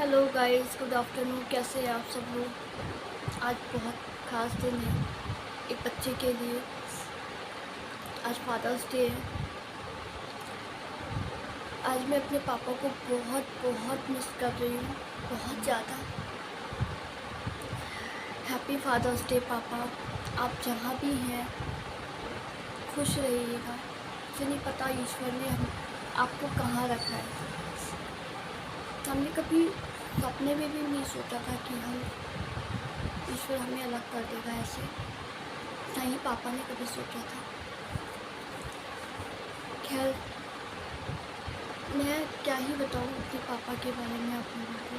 Hello guys, good afternoon. कैसे हैं आप सब लोग। आज बहुत ख़ास दिन है एक बच्चे के लिए। आज फादर्स डे है। आज मैं अपने पापा को बहुत बहुत मिस कर रही हूँ, बहुत ज़्यादा। हैप्पी फादर्स डे पापा। आप जहाँ भी हैं खुश रहिएगा। मुझे नहीं पता ईश्वर ने हम आपको कहाँ रखा है। हमने कभी सपने में भी नहीं सोचा था कि हम ईश्वर हमें अलग कर देगा ऐसे। ना ही पापा ने कभी सोचा था। खैर, मैं क्या ही बताऊँ अपने पापा के बारे में आप लोगों को।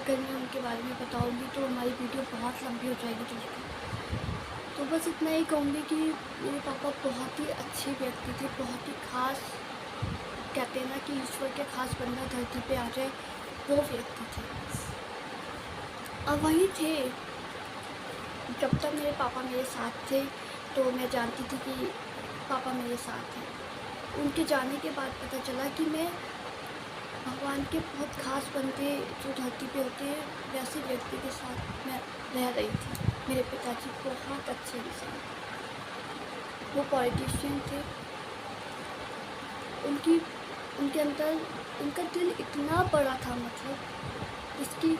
अगर मैं उनके बारे में बताऊँगी तो हमारी वीडियो बहुत लंबी हो जाएगी दोस्तों। तो बस इतना ही कहूँगी कि मेरे पापा बहुत ही अच्छे व्यक्ति थे, बहुत ही ख़ास। कहते हैं ना कि ईश्वर के ख़ास बंदा धरती पे आ जाए, वो व्यक्ति थे। अब वही थे। जब तक मेरे पापा मेरे साथ थे तो मैं जानती थी कि पापा मेरे साथ हैं। उनके जाने के बाद पता चला कि मैं भगवान के बहुत ख़ास बंदे जो धरती पे होते हैं वैसे व्यक्ति के साथ मैं रह रही थी। मेरे पिताजी बहुत अच्छे इंसान, वो पॉलिटिशियन थे। उनके अंदर उनका दिल इतना बड़ा था, मतलब इसकी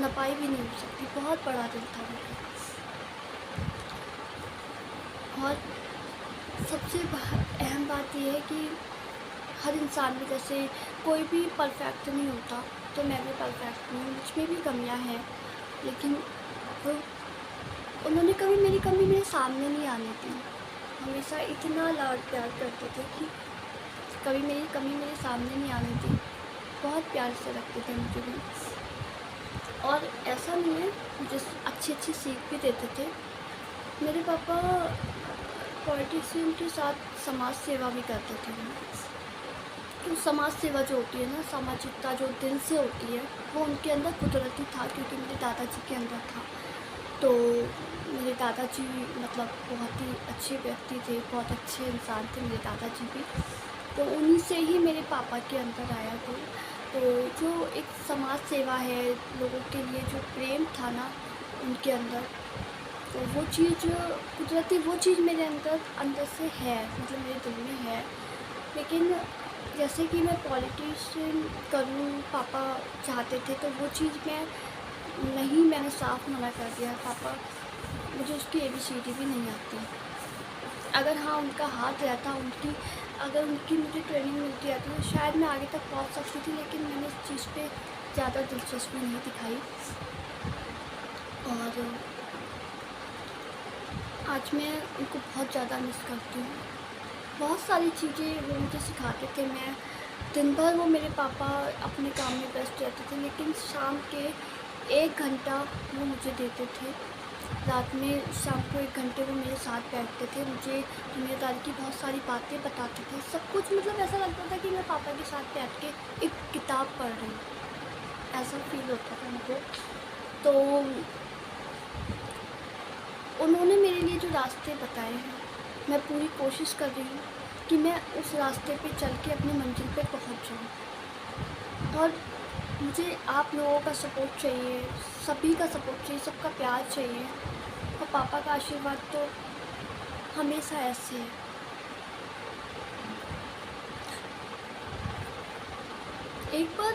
नपाई भी नहीं हो सकती। बहुत बड़ा दिल था उनका। और सबसे अहम बात यह है कि हर इंसान में जैसे कोई भी परफेक्ट नहीं होता, तो मैं भी परफेक्ट नहीं हूँ, मुझ में भी कमियाँ हैं। लेकिन वो उन्होंने कभी मेरी कमी मेरे सामने नहीं आने दी। हमेशा इतना लाड प्यार करते थे कि कभी मेरी कमी मेरे सामने नहीं आने दी। बहुत प्यार से रखते थे मुझे भी। और ऐसा नहीं है, मुझे अच्छी अच्छी सीख भी देते थे। मेरे पापा पॉलिटिशियन के साथ समाज सेवा भी करते थे। तो समाज सेवा जो होती है ना, सामाजिकता जो दिल से होती है, वो उनके अंदर कुदरती था, क्योंकि मेरे दादाजी के अंदर था। तो मेरे दादाजी मतलब बहुत ही अच्छे व्यक्ति थे, बहुत अच्छे इंसान थे मेरे दादाजी भी। तो उन्हीं से ही मेरे पापा के अंदर आया वो। तो जो एक समाज सेवा है, लोगों के लिए जो प्रेम था ना उनके अंदर, तो वो चीज़ कुदरती, वो चीज़ मेरे अंदर से है, मतलब मेरे दिल में है। लेकिन जैसे कि मैं पॉलिटिशियन करूँ, पापा चाहते थे, तो वो चीज़ मैंने साफ मना कर दिया। पापा, मुझे उसकी ABCD भी नहीं आती। अगर हाँ उनका हाथ रहता, अगर उनकी मुझे ट्रेनिंग मिलती रहती तो शायद मैं आगे तक पहुँच सकती थी। लेकिन मैंने इस चीज़ पे ज़्यादा दिलचस्पी नहीं दिखाई। और आज मैं उनको बहुत ज़्यादा मिस करती हूँ। बहुत सारी चीज़ें वो मुझे सिखाते थे। मैं दिन भर वो मेरे पापा अपने काम में व्यस्त रहते थे, लेकिन शाम के 1 घंटा वो मुझे देते थे। रात में शाम को 1 घंटे वो मेरे साथ बैठते थे, मुझे दुनियादारी की बहुत सारी बातें बताते थे। सब कुछ मतलब ऐसा लगता था कि मैं पापा के साथ बैठ के एक किताब पढ़ रही हूँ, ऐसा फील होता था मुझे। तो उन्होंने मेरे लिए जो रास्ते बताए हैं, मैं पूरी कोशिश कर रही हूँ कि मैं उस रास्ते पे चल के अपनी मंजिल पे पहुँच जाऊँ। और मुझे आप लोगों का सपोर्ट चाहिए, सभी का सपोर्ट चाहिए, सबका प्यार चाहिए। और पापा का आशीर्वाद तो हमेशा ऐसे है। एक बार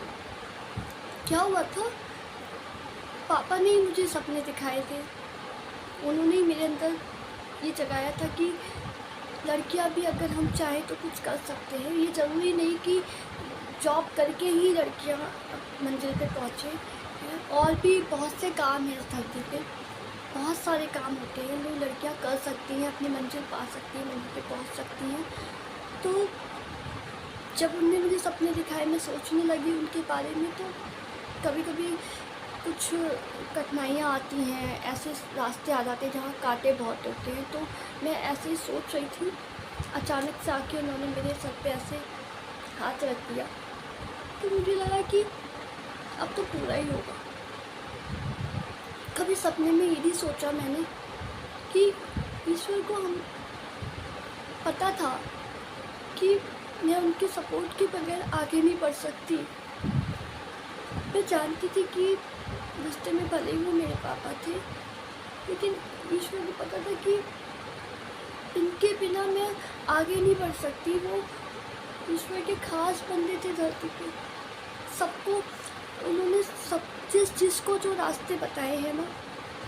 क्या हुआ था, पापा ने ही मुझे सपने दिखाए थे। उन्होंने ही मेरे अंदर ये जगाया था कि लड़कियां भी अगर हम चाहें तो कुछ कर सकते हैं। ये ज़रूरी नहीं कि जॉब करके ही लड़कियां मंजिल पे पहुँचें। और भी बहुत से काम हैं इस धरती पे, बहुत सारे काम होते हैं जो लड़कियां कर सकती हैं, अपनी मंजिल पा सकती हैं, मंजिल पे पहुँच सकती हैं। तो जब उनने मुझे सपने दिखाए, मैं सोचने लगी उनके बारे में, तो कभी कभी कुछ कठिनाइयाँ आती हैं, ऐसे रास्ते आ जाते हैं जहाँ कांटे बहुत होते हैं। तो मैं ऐसे ही सोच रही थी, अचानक से आके उन्होंने मेरे सर पे ऐसे हाथ रख दिया। तो मुझे लगा कि अब तो पूरा ही होगा। कभी सपने में ये नहीं सोचा मैंने कि ईश्वर को हम पता था कि मैं उनके सपोर्ट के बगैर आगे नहीं बढ़ सकती। मैं जानती थी कि रास्ते में भले ही वो मेरे पापा थे, लेकिन ईश्वर को पता था कि इनके बिना मैं आगे नहीं बढ़ सकती। वो ईश्वर के खास बंदे थे धरती पे। सबको उन्होंने सब जिसको जो रास्ते बताए हैं ना,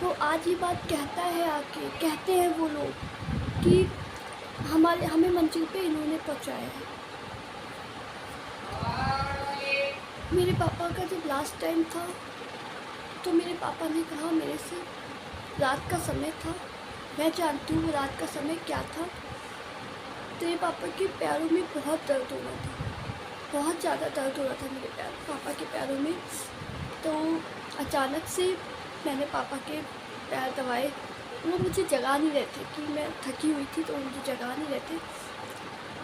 वो आज ये बात कहता है, आके कहते हैं वो लोग कि हमें मंजिल पे इन्होंने पहुंचाया है। मेरे पापा का जब लास्ट टाइम था तो मेरे पापा ने कहा मेरे से, रात का समय था, मैं जानती हूँ वो रात का समय क्या था। तेरे पापा के पैरों में बहुत दर्द हो रहा था, बहुत ज़्यादा दर्द हो रहा था मेरे पापा के पैरों में। तो अचानक से मैंने पापा के पैर दबाए। वो मुझे जगा नहीं रहे थे कि मैं थकी हुई थी, तो मुझे जगा नहीं रहे थे।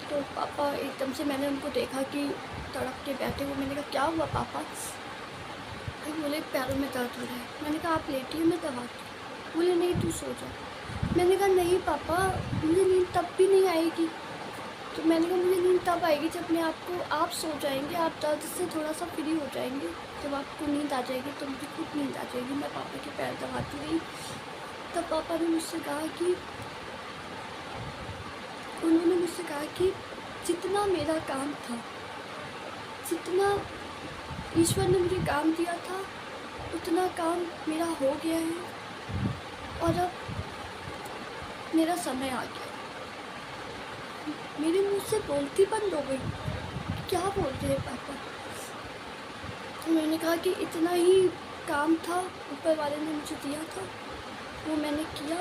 तो पापा एकदम से, मैंने उनको देखा कि तड़प के बैठे हुए। मैंने कहा क्या हुआ पापा? तो बोले पैरों में दर्द हो रहा है। मैंने कहा आप लेटिए, मैं दबाती हूँ। बोले नहीं तू सो जा। मैंने कहा नहीं पापा, मुझे नींद तब भी नहीं आएगी। तो मैंने कहा मुझे नींद तब आएगी जब मैं आप सो जाएंगे, आप दर्द से थोड़ा सा फ्री हो जाएंगे। जब आपको नींद आ जाएगी तो मुझे खुद नींद आ जाएगी। मैं पापा के पैर दबाती रही। तब पापा ने मुझसे कहा कि, उन्होंने मुझसे कहा कि जितना मेरा काम था, जितना ईश्वर ने मुझे काम दिया था, उतना काम मेरा हो गया है और अब मेरा समय आ गया। मेरे मुंह से बोलती बंद हो गई, क्या बोल रहे हैं पापा? तो मैंने कहा कि इतना ही काम था, ऊपर वाले ने मुझे दिया था, वो मैंने किया।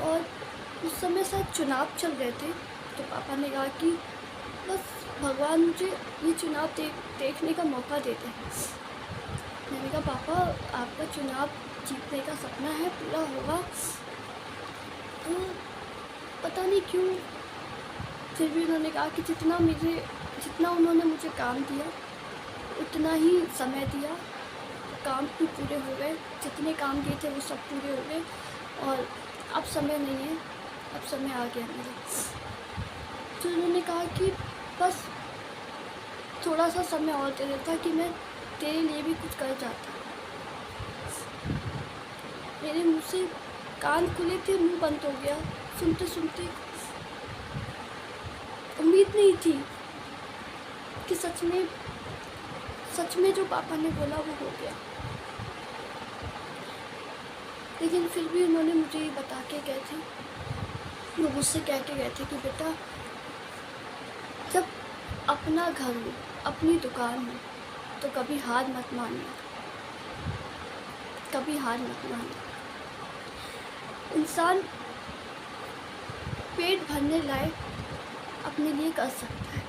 और उस समय शायद चुनाव चल रहे थे, तो पापा ने कहा कि बस भगवान मुझे ये चुनाव देखने का मौका देते हैं। मैंने कहा पापा आपका चुनाव जीतने का सपना है, पूरा होगा। तो पता नहीं क्यों फिर भी उन्होंने कहा कि जितना उन्होंने मुझे काम दिया, उतना ही समय दिया। काम भी पूरे हो गए, जितने काम दिए थे वो सब पूरे हो गए और अब समय नहीं है, अब समय आ गया मेरा। तो उन्होंने कहा कि बस थोड़ा सा समय और दे देता कि मैं तेरे लिए भी कुछ कर जाता। मेरे मुंह से कान खुले थे, मुंह बंद हो गया। सुनते सुनते उम्मीद नहीं थी कि सच में जो पापा ने बोला वो हो गया। लेकिन फिर भी उन्होंने मुझे ये बता के गए थे, वो मुझसे कह के गए थे कि बेटा जब अपना घर हो, अपनी दुकान हो, तो कभी हार मत मानना, कभी हार मत मानना। इंसान पेट भरने लायक अपने लिए कर सकता है,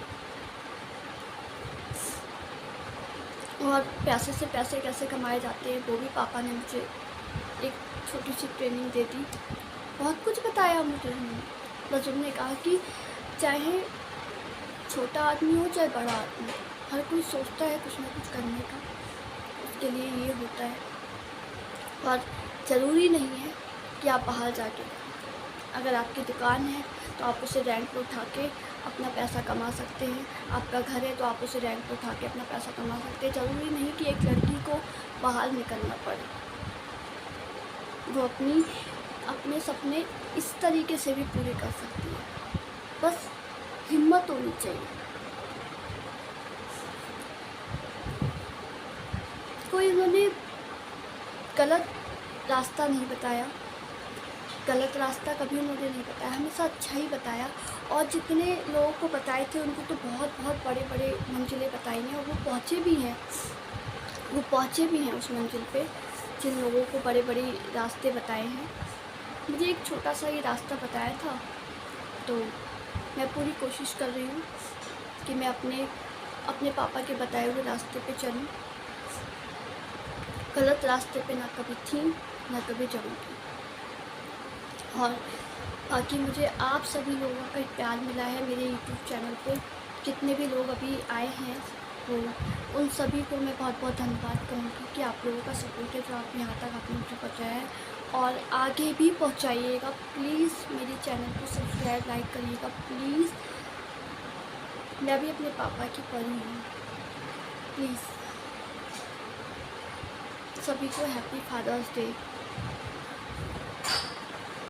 और पैसे से पैसे कैसे कमाए जाते हैं वो भी पापा ने मुझे एक छोटी सी ट्रेनिंग दे दी। बहुत कुछ बताया मुझे उन्होंने। बस उन्होंने कहा कि चाहे छोटा आदमी हो चाहे बड़ा आदमी, हर कोई सोचता है कुछ ना कुछ करने का, उसके लिए ये होता है। और ज़रूरी नहीं है कि आप बाहर जाके, अगर आपकी दुकान है तो आप उसे रेंट पर उठा के अपना पैसा कमा सकते हैं। आपका घर है तो आप उसे रेंट पर उठा के अपना पैसा कमा सकते हैं। ज़रूरी नहीं कि एक लड़की को बाहर निकलना पड़े, वो अपने सपने इस तरीके से भी पूरे कर सकती है। बस हिम्मत होनी चाहिए। कोई उन्होंने गलत रास्ता नहीं बताया, गलत रास्ता कभी उन्होंने नहीं बताया, हमेशा अच्छा ही बताया। और जितने लोगों को बताए थे उनको तो बहुत बहुत बड़े बड़े मंजिलें बताई हैं, और वो पहुँचे भी हैं उस मंजिल पे, जिन लोगों को बड़े बड़े रास्ते बताए हैं। मुझे एक छोटा सा ये रास्ता बताया था, तो मैं पूरी कोशिश कर रही हूँ कि मैं अपने पापा के बताए हुए रास्ते पे चलूँ। गलत रास्ते पे ना कभी थी, ना कभी जाऊँगी। और बाकी मुझे आप सभी लोगों का प्यार मिला है मेरे यूट्यूब चैनल पे। जितने भी लोग अभी आए हैं वो उन सभी को मैं बहुत बहुत धन्यवाद कहूँगी कि आप लोगों का सपोर्ट है जो आप यहाँ तक आपने मुझे पहुँचाया है, और आगे भी पहुँचाइएगा। प्लीज़ मेरे चैनल को सब्सक्राइब लाइक करिएगा प्लीज़। मैं भी अपने पापा की परी हूँ, प्लीज़। सभी को हैप्पी फादर्स डे।